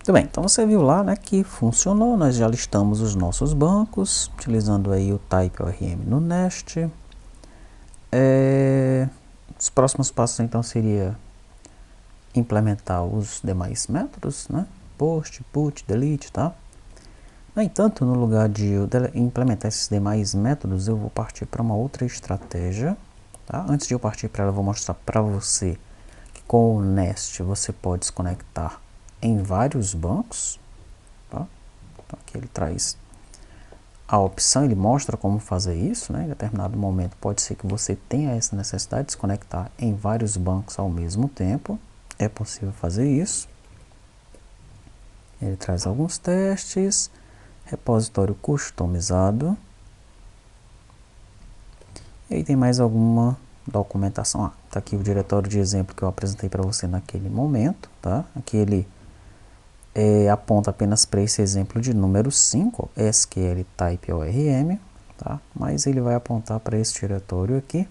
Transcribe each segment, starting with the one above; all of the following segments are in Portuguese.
Muito bem, então você viu lá, né, que funcionou, nós já listamos os nossos bancos, utilizando aí o type ORM no nest. Os próximos passos então seria implementar os demais métodos, né, post, put, delete, tá? No entanto, no lugar de eu implementar esses demais métodos, eu vou partir para uma outra estratégia, tá? Antes de eu partir para ela, eu vou mostrar para você que com o nest você pode se conectar em vários bancos, tá? Então aqui ele traz a opção, ele mostra como fazer isso, né? Em determinado momento pode ser que você tenha essa necessidade de se conectar em vários bancos ao mesmo tempo, é possível fazer isso. Ele traz alguns testes, repositório customizado, e aí tem mais alguma documentação. Tá aqui o diretório de exemplo que eu apresentei para você naquele momento, tá? Aqui ele aponta apenas para esse exemplo de número 5, SQL Type ORM, tá? Mas ele vai apontar para esse diretório aqui,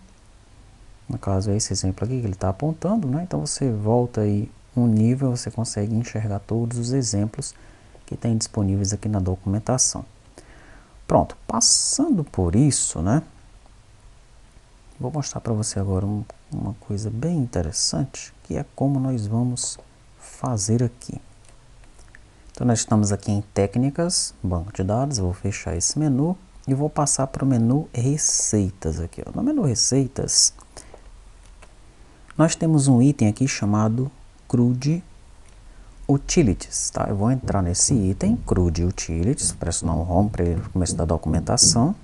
no caso é esse exemplo aqui que ele está apontando, né? Então você volta aí um nível, você consegue enxergar todos os exemplos que tem disponíveis aqui na documentação. Pronto, passando por isso, né? Vou mostrar para você agora uma coisa bem interessante, que é como nós vamos fazer aqui. Então nós estamos aqui em técnicas, banco de dados, eu vou fechar esse menu e vou passar para o menu receitas aqui, ó. No menu receitas, nós temos um item aqui chamado CRUD Utilities, tá? Eu vou entrar nesse item, CRUD Utilities, pressionar o Home para ele começar da documentação.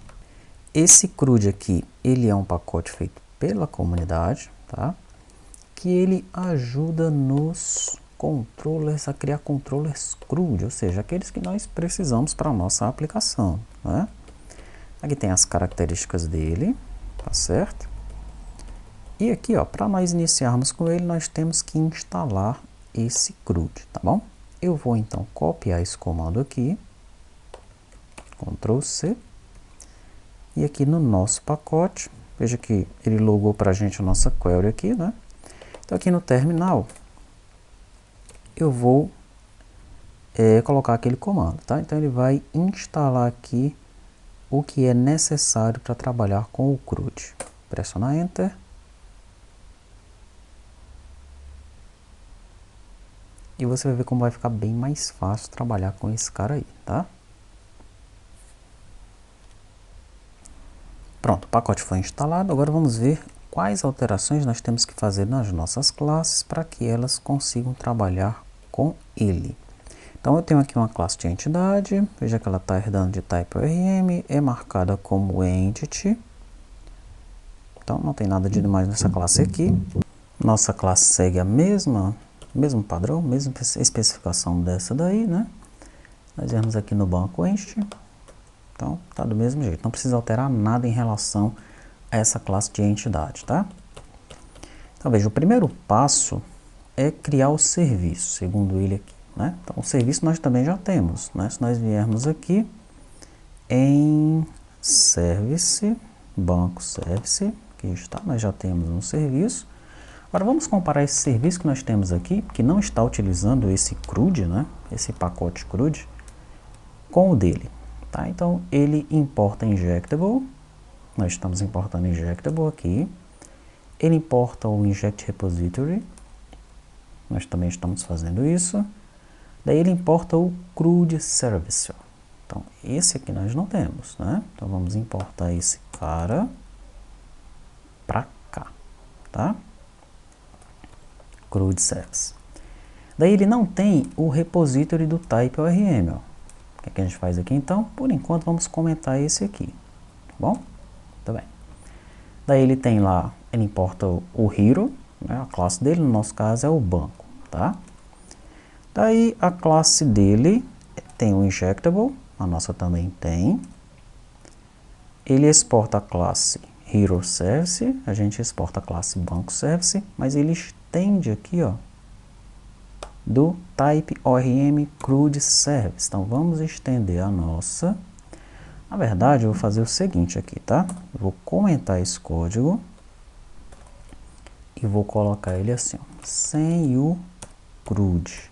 Esse CRUD aqui, ele é um pacote feito pela comunidade, tá? Que ele ajuda nos controllers a criar controllers CRUD, ou seja, aqueles que nós precisamos para a nossa aplicação, né? Aqui tem as características dele, tá certo? E aqui, ó, para nós iniciarmos com ele, nós temos que instalar esse CRUD, tá bom? Eu vou então copiar esse comando aqui, Ctrl C, e aqui no nosso pacote, veja que ele logou para a gente a nossa query aqui, né? Então aqui no terminal, eu vou colocar aquele comando, tá? Então ele vai instalar aqui o que é necessário para trabalhar com o CRUD. Pressionar Enter. E você vai ver como vai ficar bem mais fácil trabalhar com esse cara aí, tá? Pronto, o pacote foi instalado. Agora vamos ver quais alterações nós temos que fazer nas nossas classes para que elas consigam trabalhar com ele. Então eu tenho aqui uma classe de entidade, veja que ela está herdando de type ORM, é marcada como entity. Então não tem nada de demais nessa classe aqui. Nossa classe segue a mesmo padrão, mesma especificação dessa daí, né? Nós vemos aqui no banco entity. Então, tá do mesmo jeito, não precisa alterar nada em relação a essa classe de entidade, tá? Então, veja, o primeiro passo é criar o serviço, segundo ele aqui, né? Então, o serviço nós também já temos, né? Se nós viermos aqui em Service, Banco Service, aqui está, nós já temos um serviço. Agora, vamos comparar esse serviço que nós temos aqui, que não está utilizando esse CRUD, né? Esse pacote CRUD, com o dele. Tá, então ele importa injectable, nós estamos importando injectable aqui, ele importa o inject repository, nós também estamos fazendo isso, daí ele importa o CRUD service, então esse aqui nós não temos, né? Então vamos importar esse cara para cá, tá? CRUD service. Daí ele não tem o repository do type ORM, ó. O que a gente faz aqui então? Por enquanto vamos comentar esse aqui, tá bom? Tá bem. Daí ele tem lá, ele importa o hero, né? A classe dele no nosso caso é o banco, tá? Daí a classe dele tem o injectable, a nossa também tem. Ele exporta a classe hero service, a gente exporta a classe banco service, mas ele estende aqui, ó, do type ORM CRUD service. Então vamos estender a nossa. Na verdade eu vou fazer o seguinte aqui, tá? Eu vou comentar esse código e vou colocar ele assim, ó, sem o CRUD.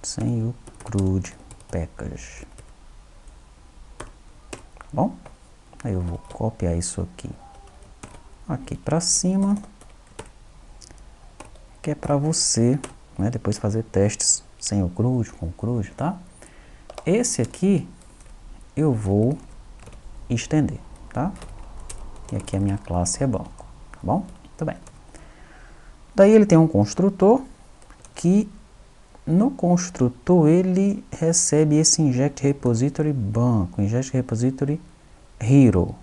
sem o CRUD package. Bom, aí eu vou copiar isso aqui para cima, que é para você, né, depois fazer testes sem o CRUD, com o CRUD, tá? Esse aqui eu vou estender, tá? E aqui a minha classe é banco, tá bom? Muito bem. Daí ele tem um construtor que no construtor ele recebe esse inject repository banco, inject repository hero,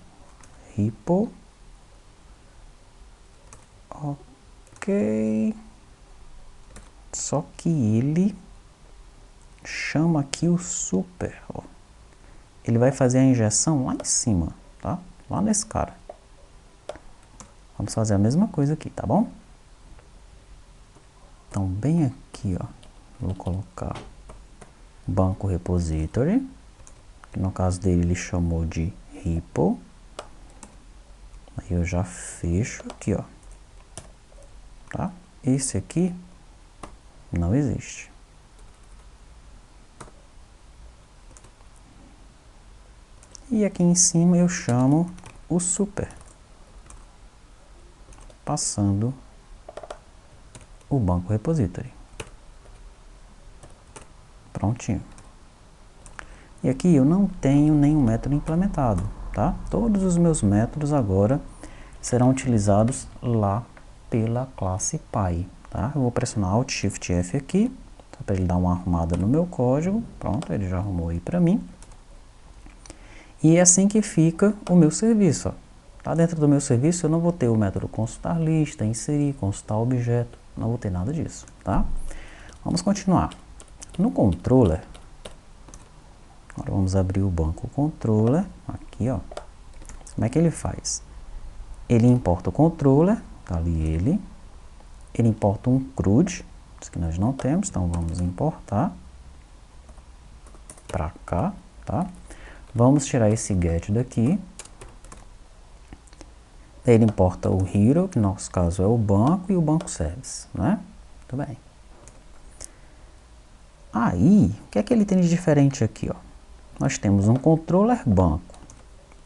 repo, ok, só que ele chama aqui o super, ó. Ele vai fazer a injeção lá em cima, tá? Lá nesse cara. Vamos fazer a mesma coisa aqui, tá bom? Então, bem aqui, ó, vou colocar banco repository, que no caso dele ele chamou de repo. Aí eu já fecho aqui, ó, tá? Esse aqui não existe. E aqui em cima eu chamo o super, passando o banco repository. Prontinho. E aqui eu não tenho nenhum método implementado, tá? Todos os meus métodos agora serão utilizados lá pela classe Py, tá? Eu vou pressionar Alt Shift F aqui, para ele dar uma arrumada no meu código. Pronto, ele já arrumou aí para mim. E é assim que fica o meu serviço, ó. Tá? Dentro do meu serviço eu não vou ter o método consultar lista, inserir, consultar objeto, não vou ter nada disso, tá? Vamos continuar. No controller, agora vamos abrir o banco controller, aqui, ó. Como é que ele faz? Ele importa o controller, tá ali ele importa um CRUD, isso que nós não temos, então vamos importar para cá, tá? Vamos tirar esse get daqui. Ele importa o hero, que no nosso caso é o banco, e o banco service, né? Muito bem. Aí, o que é que ele tem de diferente aqui, ó? Nós temos um controller banco.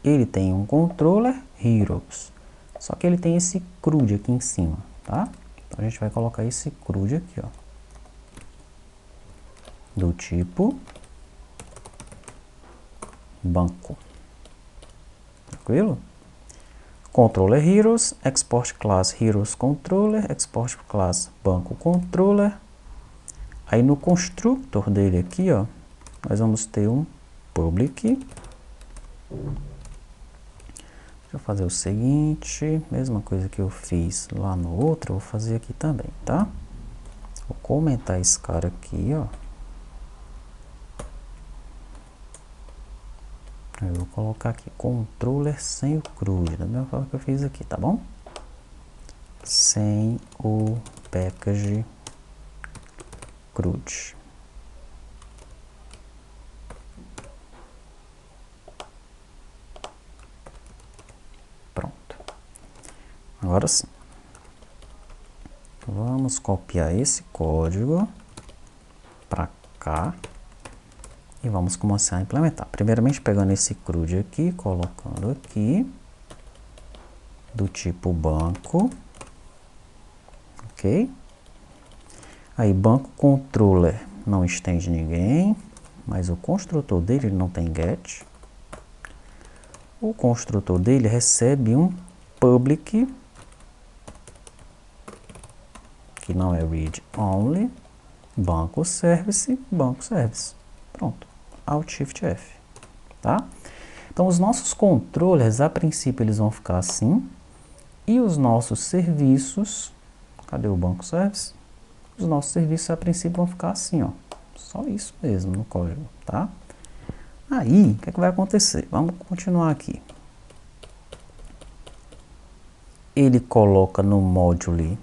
Ele tem um controller heroes. Só que ele tem esse CRUD aqui em cima, tá? Então a gente vai colocar esse CRUD aqui, ó. Do tipo banco. Tranquilo? Controller heroes, export class heroes controller, export class banco controller. Aí no constructor dele aqui, ó, nós vamos ter um public. Deixa eu fazer o seguinte, mesma coisa que eu fiz lá no outro, eu vou fazer aqui também, tá? Vou comentar esse cara aqui, ó. Eu vou colocar aqui controller sem o CRUD, da mesma forma que eu fiz aqui, tá bom? Sem o package CRUD. Pronto. Agora sim. Vamos copiar esse código para cá. E vamos começar a implementar. Primeiramente pegando esse CRUD aqui, colocando aqui, do tipo banco, ok? Aí banco controller não estende ninguém, mas o construtor dele não tem get. O construtor dele recebe um public, que não é read only, banco service. Pronto. Alt Shift F, tá? Então os nossos controllers, a princípio, eles vão ficar assim, e os nossos serviços, cadê o banco service? Os nossos serviços, a princípio, vão ficar assim, ó, só isso mesmo no código, tá? Aí, o que é que vai acontecer? Vamos continuar aqui. Ele coloca no module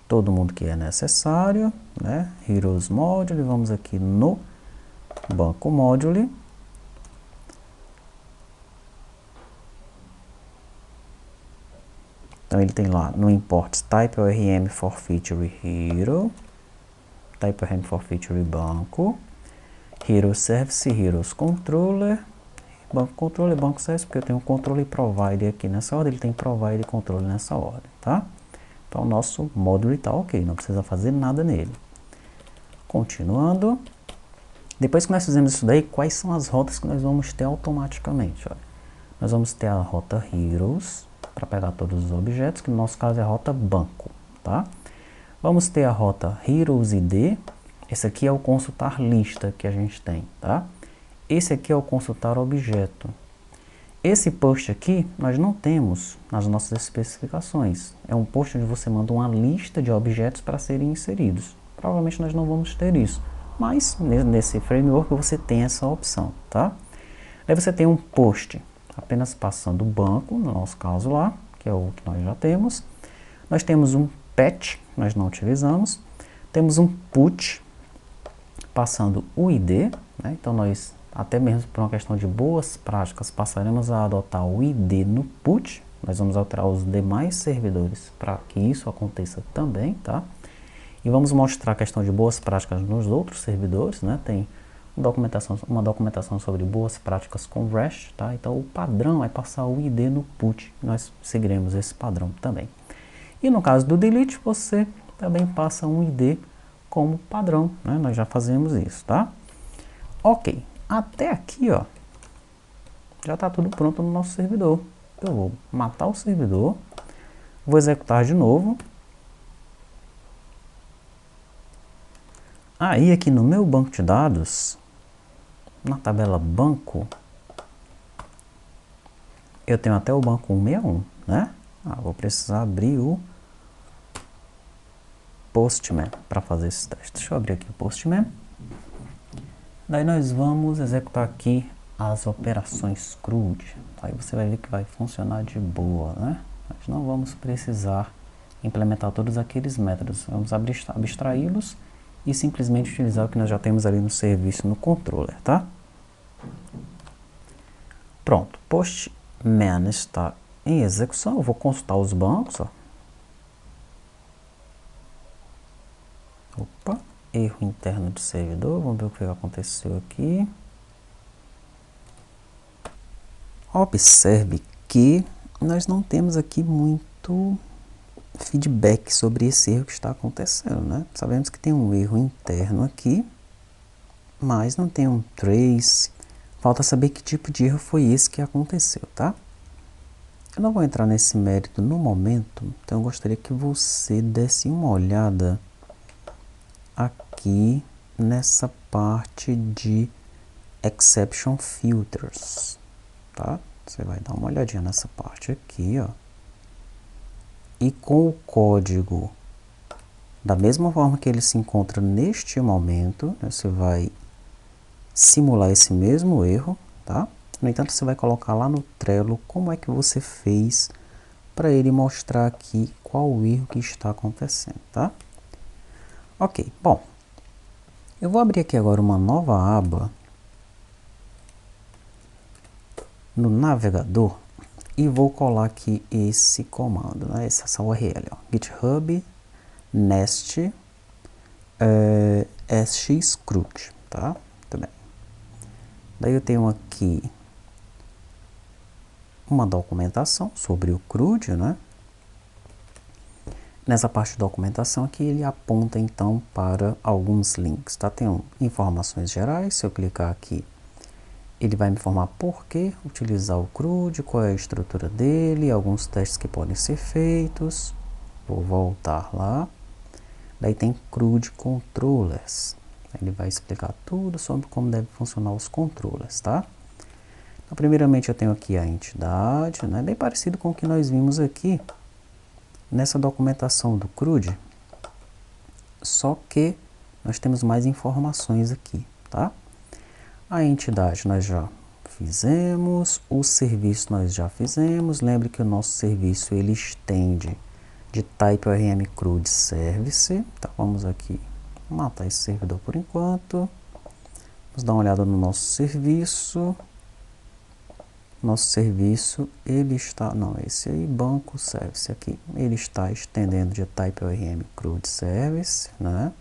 todo mundo que é necessário, né? Heroes module, vamos aqui no banco module. Então ele tem lá no import type ORM for feature hero. type ORM for feature banco, Heroes Service, Heroes Controller, banco controller, banco service, porque eu tenho controller provider aqui nessa ordem, ele tem provider e controller nessa ordem, tá? Então, o nosso módulo está ok, não precisa fazer nada nele. Continuando. Depois que nós fizemos isso daí, quais são as rotas que nós vamos ter automaticamente? Olha, nós vamos ter a rota Heroes, para pegar todos os objetos, que no nosso caso é a rota banco, tá? Vamos ter a rota Heroes ID, esse aqui é o consultar lista que a gente tem, tá? Esse aqui é o consultar objeto. Esse post aqui, nós não temos nas nossas especificações. É um post onde você manda uma lista de objetos para serem inseridos. Provavelmente nós não vamos ter isso, mas nesse framework você tem essa opção, tá? Aí você tem um post apenas passando o banco, no nosso caso lá, que é o que nós já temos. Nós temos um patch, nós não utilizamos. Temos um put, passando o ID, né? Então nós, até mesmo por uma questão de boas práticas, passaremos a adotar o ID no put. Nós vamos alterar os demais servidores para que isso aconteça também, tá? E vamos mostrar a questão de boas práticas nos outros servidores, né? Tem uma documentação sobre boas práticas com REST, tá? Então o padrão é passar o ID no put, nós seguiremos esse padrão também. E no caso do delete, você também passa um ID como padrão, né? Nós já fazemos isso, tá? Ok, até aqui, ó, já está tudo pronto no nosso servidor. Eu vou matar o servidor, vou executar de novo. Aí aqui no meu banco de dados, na tabela banco, eu tenho até o banco 161, né? Vou precisar abrir o Postman para fazer esse teste. Deixa eu abrir aqui o Postman. Daí nós vamos executar aqui as operações CRUD. Aí você vai ver que vai funcionar de boa, né? Nós não vamos precisar implementar todos aqueles métodos. Vamos abstraí-los e simplesmente utilizar o que nós já temos ali no serviço no controller, tá? Pronto, Postman está em execução. Eu vou consultar os bancos, ó. Opa, erro interno do servidor, vamos ver o que aconteceu aqui. Observe que nós não temos aqui muito feedback sobre esse erro que está acontecendo, né? Sabemos que tem um erro interno aqui, mas não tem um trace. Falta saber que tipo de erro foi esse que aconteceu, tá? Eu não vou entrar nesse mérito no momento, então eu gostaria que você desse uma olhada aqui nessa parte de Exception Filters, tá? Você vai dar uma olhadinha nessa parte aqui, ó. E com o código, da mesma forma que ele se encontra neste momento, você vai simular esse mesmo erro, tá? No entanto, você vai colocar lá no Trello como é que você fez para ele mostrar aqui qual o erro que está acontecendo, tá? Ok, bom, eu vou abrir aqui agora uma nova aba no navegador e vou colar aqui esse comando, né? Essa URL, ó, GitHub Nest SXCRUD, tá? Muito bem. Daí eu tenho aqui uma documentação sobre o CRUD, né? Nessa parte de documentação aqui ele aponta então para alguns links, tá? Tem informações gerais, se eu clicar aqui ele vai me informar por que utilizar o CRUD, qual é a estrutura dele, alguns testes que podem ser feitos. Vou voltar lá. Daí tem CRUD Controllers. Ele vai explicar tudo sobre como deve funcionar os controllers, tá? Então, primeiramente eu tenho aqui a entidade, né? Bem parecido com o que nós vimos aqui nessa documentação do CRUD, só que nós temos mais informações aqui, tá? A entidade nós já fizemos, o serviço nós já fizemos. Lembre que o nosso serviço ele estende de type ORM CRUD service. Então vamos aqui matar esse servidor por enquanto. Vamos dar uma olhada no nosso serviço. Nosso serviço ele está, não, esse aí banco service aqui, ele está estendendo de type ORM CRUD service, né?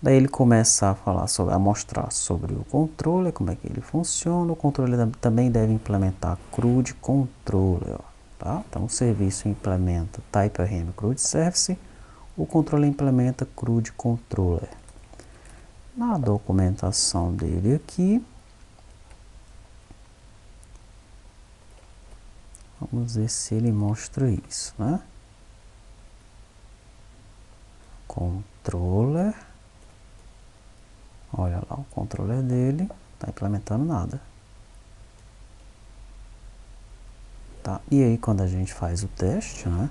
Daí ele começa a falar a mostrar sobre o controller, como é que ele funciona. O controller também deve implementar CRUD controller, tá? Então o serviço implementa TypeRM CRUD Service, o controller implementa CRUD controller. Na documentação dele aqui, vamos ver se ele mostra isso, né? Controller. Olha lá, o controller dele está implementando nada. Tá? E aí, quando a gente faz o teste, né,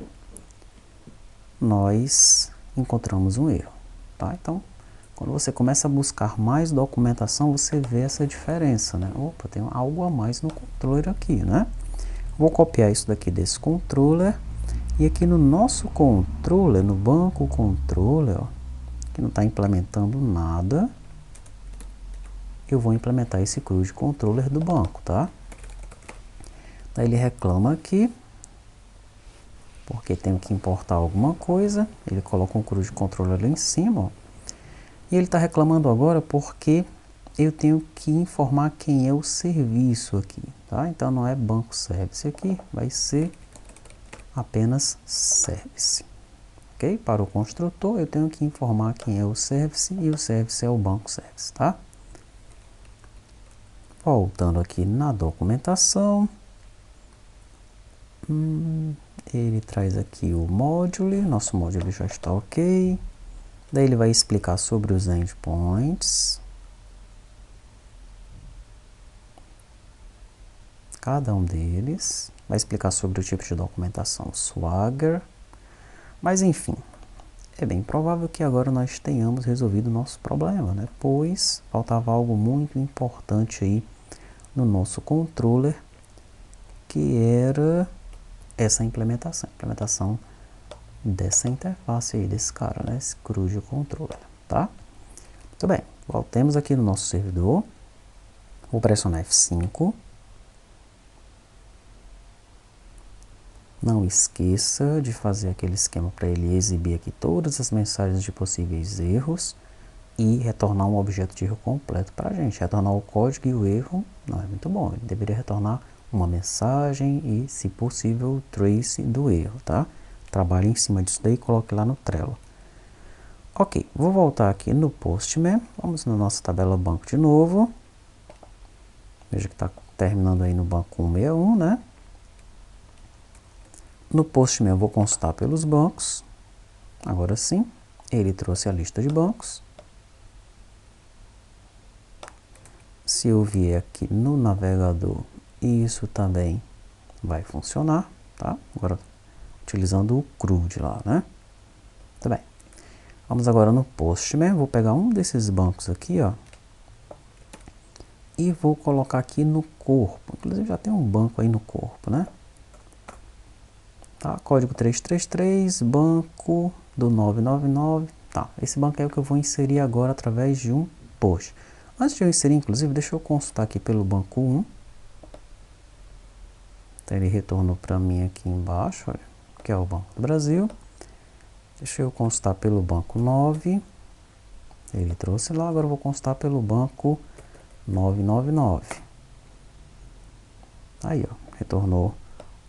nós encontramos um erro. Tá? Então, quando você começa a buscar mais documentação, você vê essa diferença, né? Opa, tem algo a mais no controller aqui, né? Vou copiar isso daqui desse controller. E aqui no nosso controller, no banco controller, ó, que não está implementando nada, eu vou implementar esse CRUD controller do banco, tá? Daí ele reclama aqui, porque tem que importar alguma coisa, ele coloca um CRUD controller ali em cima, ó, e ele está reclamando agora porque eu tenho que informar quem é o serviço aqui, tá? Então não é banco service aqui, vai ser apenas service. Ok? Para o construtor eu tenho que informar quem é o service e o service é o banco service, tá? Voltando aqui na documentação, ele traz aqui o module, nosso module já está ok. Daí ele vai explicar sobre os endpoints, cada um deles, vai explicar sobre o tipo de documentação Swagger, mas enfim, é bem provável que agora nós tenhamos resolvido o nosso problema, né? Pois faltava algo muito importante aí no nosso controller, que era essa implementação dessa interface aí, desse cara, né? Esse CRUD controller, tá? Muito bem, voltemos aqui no nosso servidor, vou pressionar F5. Não esqueça de fazer aquele esquema para ele exibir aqui todas as mensagens de possíveis erros e retornar um objeto de erro completo para a gente. Retornar o código e o erro não é muito bom, ele deveria retornar uma mensagem e, se possível, o trace do erro, tá? Trabalhe em cima disso daí e coloque lá no Trello. Ok, vou voltar aqui no Postman, vamos na nossa tabela banco de novo. Veja que está terminando aí no banco 161, né? No Postman eu vou consultar pelos bancos, agora sim, ele trouxe a lista de bancos. Se eu vier aqui no navegador, isso também vai funcionar, tá? Agora, utilizando o CRUD lá, né? Tá bem. Vamos agora no Postman, vou pegar um desses bancos aqui, ó, e vou colocar aqui no corpo. Inclusive já tem um banco aí no corpo, né? Tá? Código 333, banco do 999. Tá, esse banco é o que eu vou inserir agora através de um post. Antes de eu inserir, inclusive, deixa eu consultar aqui pelo banco 1. Então, ele retornou para mim aqui embaixo, olha, que é o Banco do Brasil. Deixa eu consultar pelo banco 9. Ele trouxe lá, agora eu vou consultar pelo banco 999. Aí, ó, retornou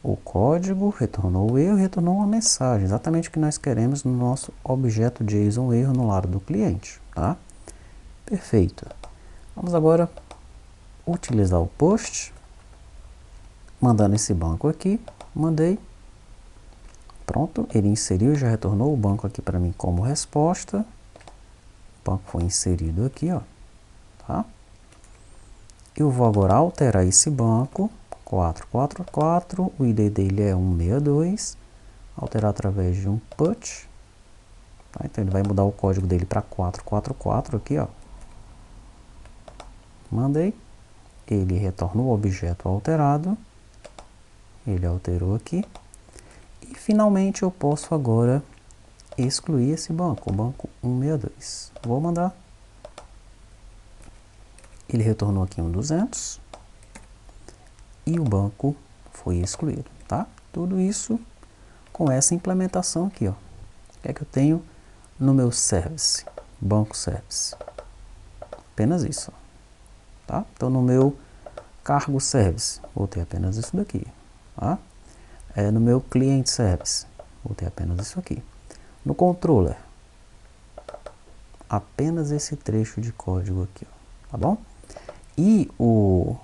o código, retornou o erro, retornou uma mensagem, exatamente o que nós queremos no nosso objeto JSON erro no lado do cliente, tá? Perfeito. Vamos agora utilizar o post, mandando esse banco aqui, mandei, pronto, ele inseriu, já retornou o banco aqui para mim como resposta, o banco foi inserido aqui, ó, tá? Eu vou agora alterar esse banco, 444, o ID dele é 162, alterar através de um put, tá? Então ele vai mudar o código dele para 444 aqui, ó. Mandei, ele retorna o objeto alterado, ele alterou aqui, e finalmente eu posso agora excluir esse banco, o banco 162. Vou mandar, ele retornou aqui um 200, e o banco foi excluído, tá? Tudo isso com essa implementação aqui, ó. O que é que eu tenho no meu service? banco service. Apenas isso, tá? Então, no meu cargo service, vou ter apenas isso daqui, tá? No meu cliente service, vou ter apenas isso aqui. No controller, apenas esse trecho de código aqui, ó, tá bom? E o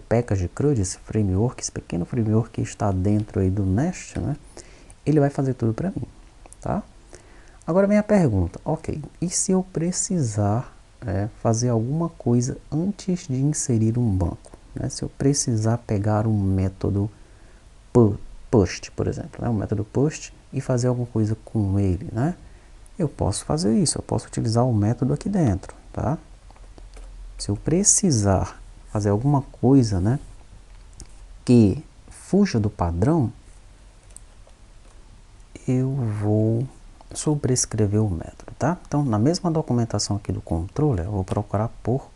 package CRUD, esse framework, esse pequeno framework que está dentro aí do Nest, né? Ele vai fazer tudo para mim, tá? Agora vem a pergunta, ok, e se eu precisar fazer alguma coisa antes de inserir um banco, né? Se eu precisar pegar um método post, por exemplo, né? Um método post e fazer alguma coisa com ele, né? Eu posso fazer isso, eu posso utilizar o método aqui dentro, tá? Se eu precisar fazer alguma coisa, né, que fuja do padrão, eu vou sobrescrever o método, tá? Então, na mesma documentação aqui do controller, eu vou procurar por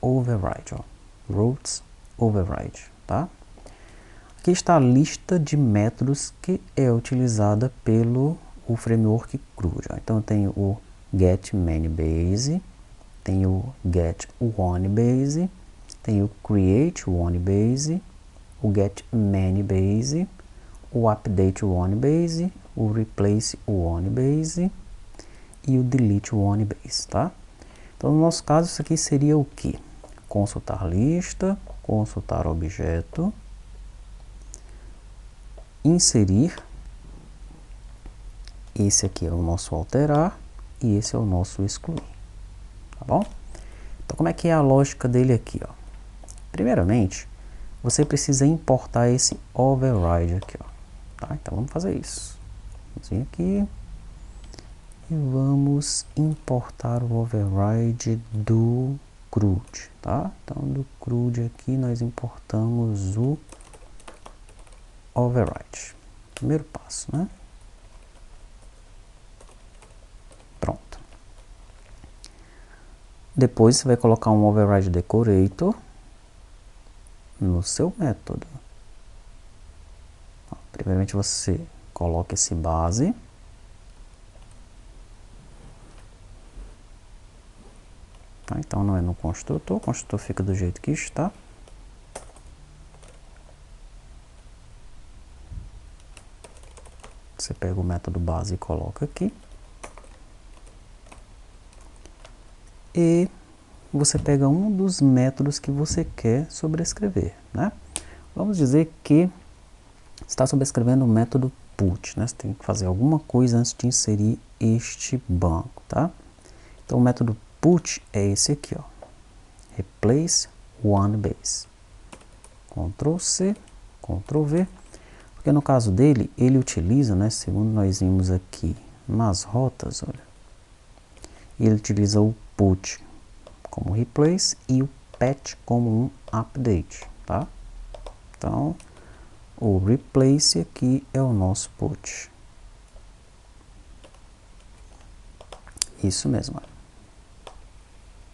override, ó, routes override, tá? Aqui está a lista de métodos que é utilizada pelo framework CRUD. Então, eu tenho o getManyBase, tem o getOneBase, tem o createOneBase, o getManyBase, o updateOneBase, o replaceOneBase e o deleteOneBase, tá? Então, no nosso caso, isso aqui seria o que? Consultar lista, consultar objeto, inserir, esse aqui é o nosso alterar e esse é o nosso excluir. Tá bom? Então, como é que é a lógica dele aqui, ó? Primeiramente, você precisa importar esse override aqui, ó. Tá? Então, vamos fazer isso. Vamos vir aqui e vamos importar o override do CRUD, tá? Então, do CRUD aqui, nós importamos o override. Primeiro passo, né? Pronto. Depois você vai colocar um override decorator no seu método. Primeiramente você coloca esse base. Tá? Então não é no construtor, o construtor fica do jeito que está. Você pega o método base e coloca aqui. E você pega um dos métodos que você quer sobrescrever, né? Vamos dizer que você está sobrescrevendo o método put, né? Você tem que fazer alguma coisa antes de inserir este banco, tá? Então o método put é esse aqui, ó. Replace OneBase. Ctrl C, Ctrl V. Porque no caso dele, ele utiliza, né? Segundo nós vimos aqui nas rotas, olha. Ele utiliza o put como replace e o patch como um update, tá? Então, o replace aqui é o nosso put. Isso mesmo.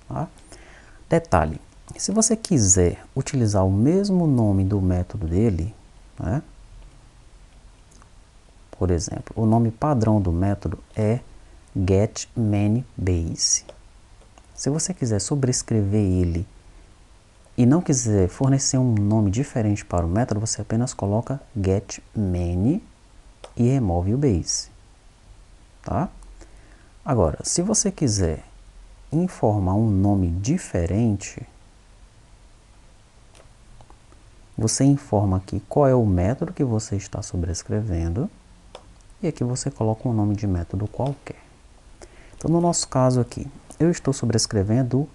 Tá? Detalhe, se você quiser utilizar o mesmo nome do método dele, né? Por exemplo, o nome padrão do método é getManyBase. Se você quiser sobrescrever ele e não quiser fornecer um nome diferente para o método, você apenas coloca getMany e remove o base. Tá? Agora, se você quiser informar um nome diferente, você informa aqui qual é o método que você está sobrescrevendo e aqui você coloca um nome de método qualquer. Então, no nosso caso aqui, eu estou sobrescrevendo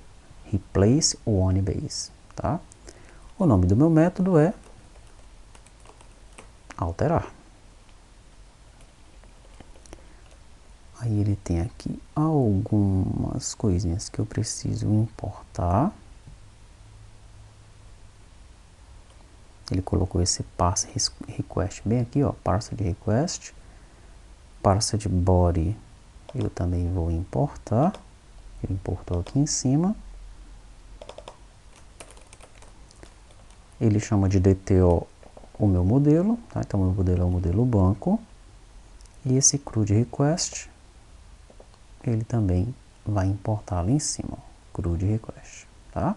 replace OneBase, tá? O nome do meu método é alterar. Aí ele tem aqui algumas coisinhas que eu preciso importar. Ele colocou esse parse request bem aqui, ó, parse de request, parse de body. Eu também vou importar. Ele importou aqui em cima. Ele chama de DTO o meu modelo, tá? Então o meu modelo é o modelo banco. E esse CRUD request ele também vai importar ali em cima, CRUD request, tá?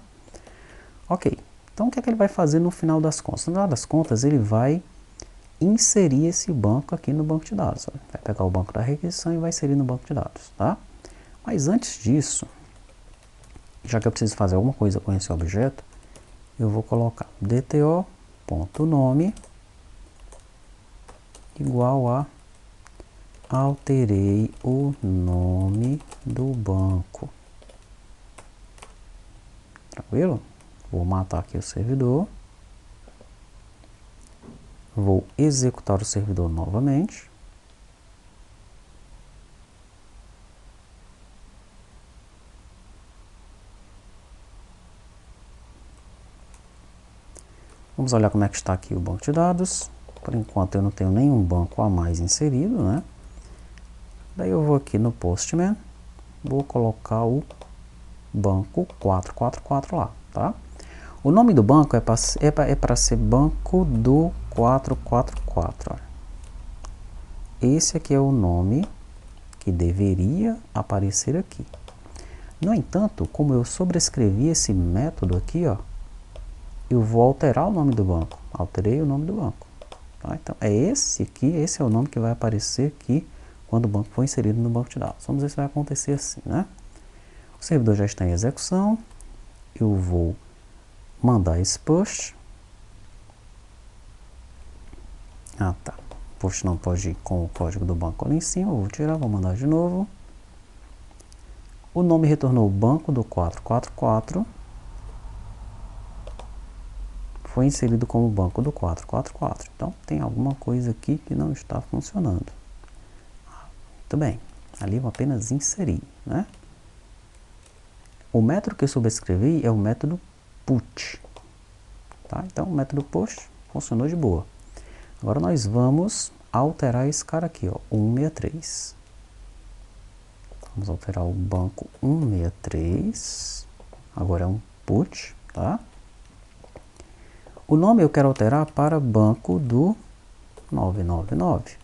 Ok, então o que é que ele vai fazer no final das contas? No final das contas, ele vai inserir esse banco aqui no banco de dados. Ó. Vai pegar o banco da requisição e vai inserir no banco de dados, tá? Mas antes disso, já que eu preciso fazer alguma coisa com esse objeto, eu vou colocar dto.nome igual a alterei o nome do banco. Tranquilo? Vou matar aqui o servidor. Vou executar o servidor novamente. Vamos olhar como é que está aqui o banco de dados. Por enquanto eu não tenho nenhum banco a mais inserido, né? Daí eu vou aqui no Postman, vou colocar o banco 444 lá, tá? O nome do banco é para ser banco do 444. Ó. Esse aqui é o nome que deveria aparecer aqui. No entanto, como eu sobrescrevi esse método aqui, ó, eu vou alterar o nome do banco. Alterei o nome do banco. Tá? Então, é esse aqui, esse é o nome que vai aparecer aqui quando o banco for inserido no banco de dados. Vamos ver se vai acontecer assim, né? O servidor já está em execução. Eu vou mandar esse push. Ah, tá. Push não pode ir com o código do banco ali em cima. Eu vou tirar, vou mandar de novo. O nome retornou banco do 444. Foi inserido como banco do 444. Então, tem alguma coisa aqui que não está funcionando. Muito bem. Ali eu vou apenas inserir, né? O método que eu sobrescrevi é o método put. Tá? Então, o método push funcionou de boa. Agora, nós vamos alterar esse cara aqui, ó, 163. Vamos alterar o banco 163. Agora é um put, tá? O nome eu quero alterar para banco do 999.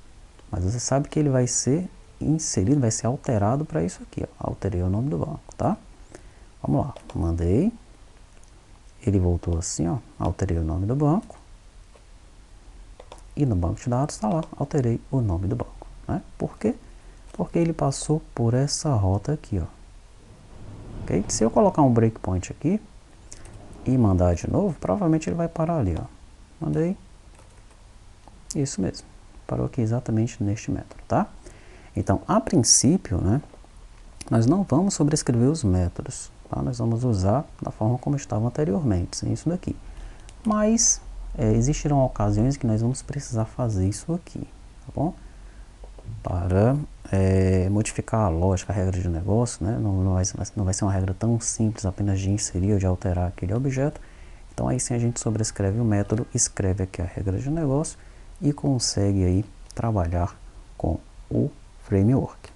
Mas você sabe que ele vai ser inserido, vai ser alterado para isso aqui, ó. Alterei o nome do banco, tá? Vamos lá, mandei. Ele voltou assim, ó. Alterei o nome do banco. E no banco de dados está lá, alterei o nome do banco, né? Por quê? Porque ele passou por essa rota aqui, ó. Ok? Se eu colocar um breakpoint aqui e mandar de novo, provavelmente ele vai parar ali, ó. Mandei. Isso mesmo. Parou aqui exatamente neste método, tá? Então, a princípio, né, nós não vamos sobrescrever os métodos, tá? Nós vamos usar da forma como estavam anteriormente, sem isso daqui. Mas existirão ocasiões que nós vamos precisar fazer isso aqui, tá bom? Para modificar a lógica, a regra de negócio, né? Não vai ser uma regra tão simples apenas de inserir ou de alterar aquele objeto. Então aí sim a gente sobrescreve o método, escreve aqui a regra de negócio e consegue aí trabalhar com o framework.